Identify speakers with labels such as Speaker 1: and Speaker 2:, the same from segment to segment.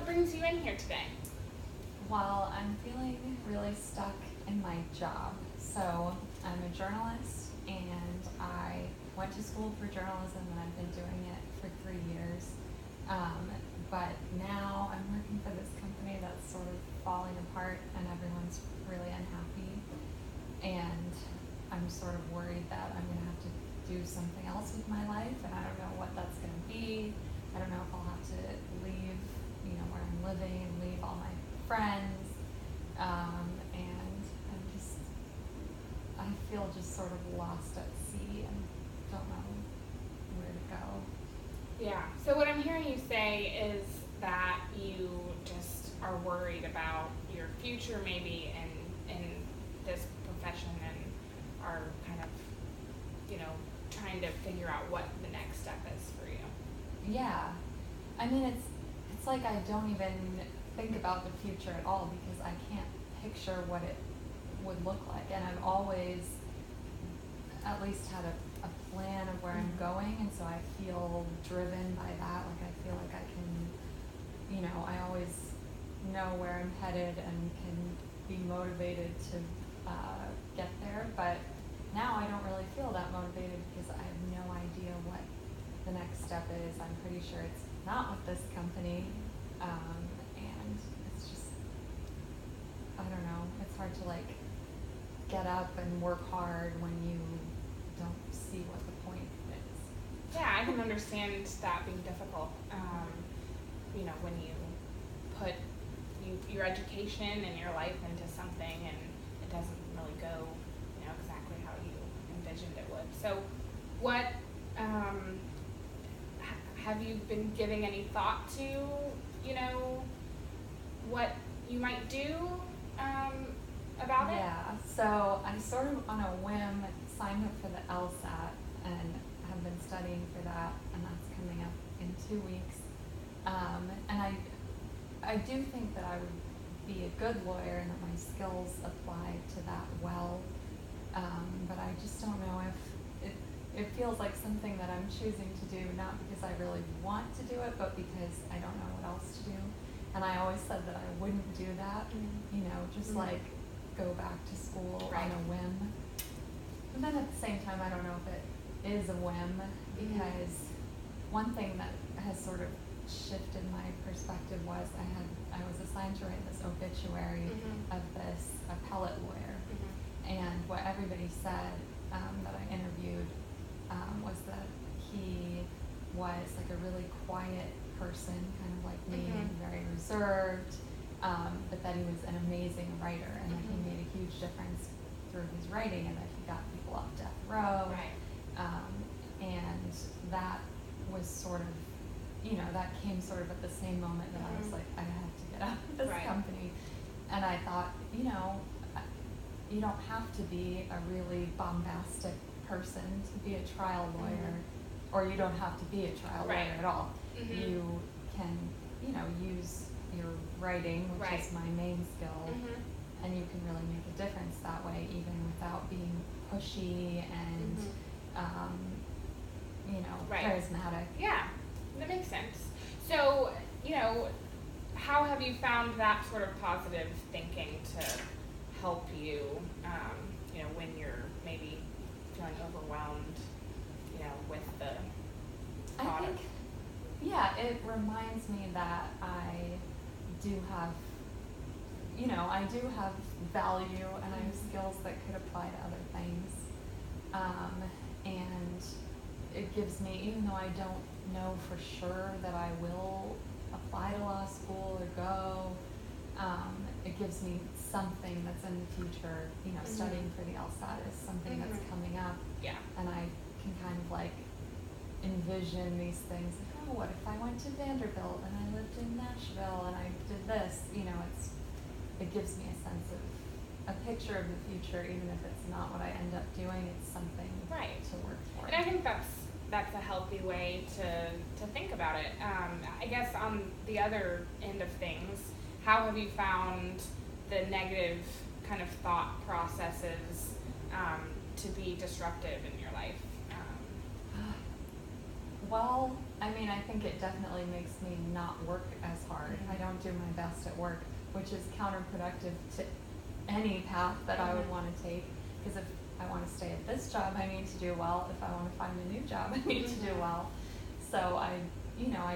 Speaker 1: brings you in here today?
Speaker 2: Well, I'm feeling really stuck in my job. So I'm a journalist and I went to school for journalism and I've been doing it for 3 years. But now I'm working for this company that's sort of falling apart and everyone's really unhappy. And I'm sort of worried that I'm going to have to do something else with my life, and I don't know what that's going to be. I don't know if I'll have to leave, where I'm living and leave all my friends. And I feel just sort of lost at sea and don't know where to go.
Speaker 1: Yeah. So what I'm hearing you say is that you just are worried about your future maybe in this profession and are kind of, trying to figure out what the next step is for you.
Speaker 2: Yeah. I mean, it's like I don't even think about the future at all because I can't picture what it would look like. And I've always at least had a plan of where I'm going, and so I feel driven by that. Like I feel like I can, I always know where I'm headed and can be motivated to get there. But now I don't really feel that motivated because I have no idea what the next step is. I'm pretty sure it's not with this company, and it's just, I don't know, it's hard to get up and work hard when you don't see what the point is.
Speaker 1: Yeah, I can understand that being difficult. When you put your education and your life into something and it doesn't really go, exactly how you envisioned it would. So, what have you been giving any thought to? What you might do about it?
Speaker 2: Yeah. So I sort of on a whim signed up for the LSAT and have been studying for that, and that's coming up in 2 weeks. And I do think that I would be a good lawyer and that my skills apply to that well. But I just don't know if it feels like something that I'm choosing to do, not because I really want to do it, but because I don't know what else to do. And I always said that I wouldn't do that, just go back to school on a whim. But then at the same time, I don't know if it is a whim, because one thing that has sort of shifted my perspective was I was assigned to write this obituary of this appellate lawyer. And what everybody said that I interviewed was that he was like a really quiet person, kind of like me, very reserved, but that he was an amazing writer and that he made a huge difference through his writing and that he got people off death row.
Speaker 1: Right.
Speaker 2: And that was sort of, that came sort of at the same moment that I was like, I have to get out of this company. And I thought, you don't have to be a really bombastic person to be a trial lawyer, or you don't have to be a trial lawyer at all. You can, use your writing, which is my main skill, and you can really make a difference that way, even without being pushy and, charismatic.
Speaker 1: Yeah, that makes sense. So, how have you found that sort of positive thinking to help you, when you're maybe feeling overwhelmed, with the thought
Speaker 2: I think, it reminds me that I do have value and I have skills that could apply to other things. And it gives me, even though I don't know for sure that I will apply to law school or go, it gives me something that's in the future. Studying for the LSAT is something that's coming up.
Speaker 1: Yeah.
Speaker 2: And I can kind of envision these things. What if I went to Vanderbilt and I lived in Nashville and I did this? It gives me a sense of a picture of the future, even if it's not what I end up doing. It's something to work for.
Speaker 1: And I think that's a healthy way to think about it. I guess on the other end of things, how have you found the negative kind of thought processes to be disruptive in your life?
Speaker 2: Well, I mean, I think it definitely makes me not work as hard.
Speaker 1: Mhm.
Speaker 2: I don't do my best at work, which is counterproductive to any path that I would
Speaker 1: Mhm.
Speaker 2: want to take. Because if I want to stay at this job, I need to do well. If I want to find a new job, I need to do
Speaker 1: Mhm.
Speaker 2: well. So I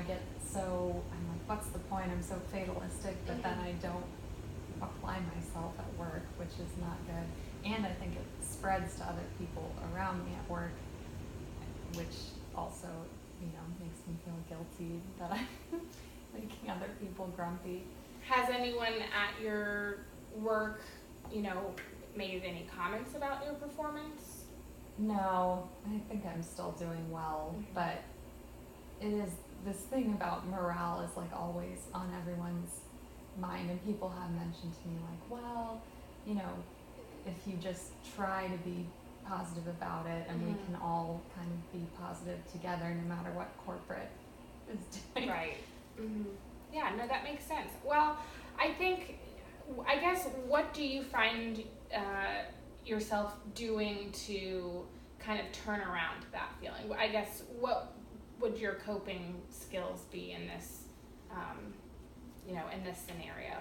Speaker 2: get I'm like, what's the point? I'm so fatalistic, but then
Speaker 1: Mhm.
Speaker 2: I don't apply myself at work, which is not good. And I think it spreads to other people around me at work, which also, makes me feel guilty that I'm making other people grumpy.
Speaker 1: Has anyone at your work, made any comments about your performance?
Speaker 2: No, I think I'm still doing well,
Speaker 1: Mhm.
Speaker 2: but it is this thing about morale is like always on everyone's mind, and people have mentioned to me like, well, you know, if you just try to be positive about it, and we
Speaker 1: Mhm.
Speaker 2: can all kind of be positive together no matter what corporate is doing.
Speaker 1: Right. Hmm. Yeah, no, that makes sense. Well, I guess, what do you find yourself doing to kind of turn around that feeling? I guess, what would your coping skills be in this, in this scenario?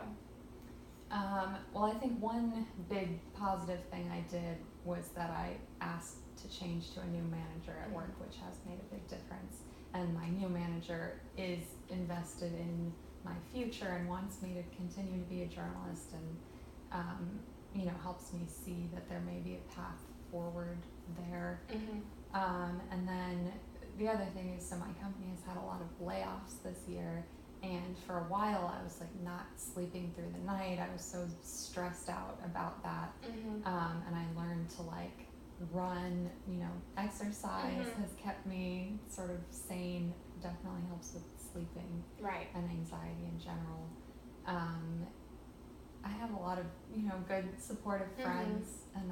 Speaker 2: Well, I think one big positive thing I did was that I asked to change to a new manager at work, which has made a big difference. And my new manager is invested in my future and wants me to continue to be a journalist, and helps me see that there may be a path forward there.
Speaker 1: Mm-hmm.
Speaker 2: And then the other thing is, so my company has had a lot of layoffs this year, and for a while I was like not sleeping through the night. I was so stressed out about that.
Speaker 1: Mm-hmm.
Speaker 2: And I learned to like run, exercise
Speaker 1: Mhm.
Speaker 2: has kept me sort of sane, definitely helps with sleeping
Speaker 1: Right.
Speaker 2: and anxiety in general. I have a lot of, good supportive
Speaker 1: Mhm.
Speaker 2: friends, and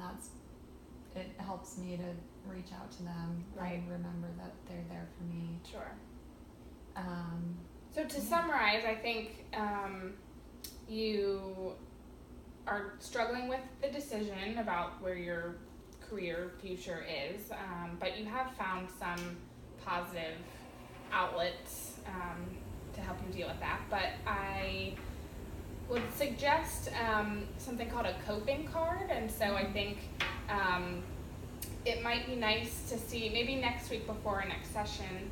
Speaker 2: it helps me to reach out to them
Speaker 1: Right.
Speaker 2: and remember that they're there for me.
Speaker 1: Sure.
Speaker 2: Um,
Speaker 1: So to
Speaker 2: Yeah.
Speaker 1: summarize, I think you are struggling with the decision about where your career future is, but you have found some positive outlets to help you deal with that. But I would suggest something called a coping card, and so I think it might be nice to see, maybe next week before our next session,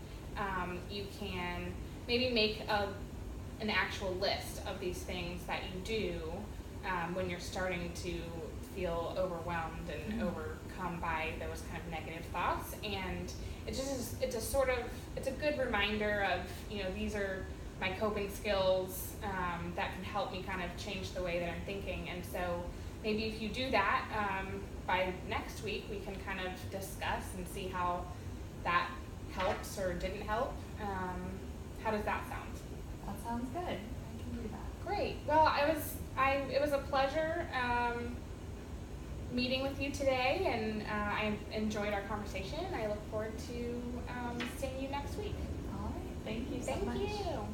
Speaker 1: you can maybe make an actual list of these things that you do when you're starting to feel overwhelmed and overcome by those kind of negative thoughts. And it's a good reminder of, these are my coping skills that can help me kind of change the way that I'm thinking. And so maybe if you do that, by next week we can kind of discuss and see how that helps or didn't help. How does that sound?
Speaker 2: That sounds good. I can do that.
Speaker 1: Great. Well, it was a pleasure meeting with you today, and I enjoyed our conversation. I look forward to seeing you next week.
Speaker 2: All right. Thank you so
Speaker 1: Thank
Speaker 2: much.
Speaker 1: you.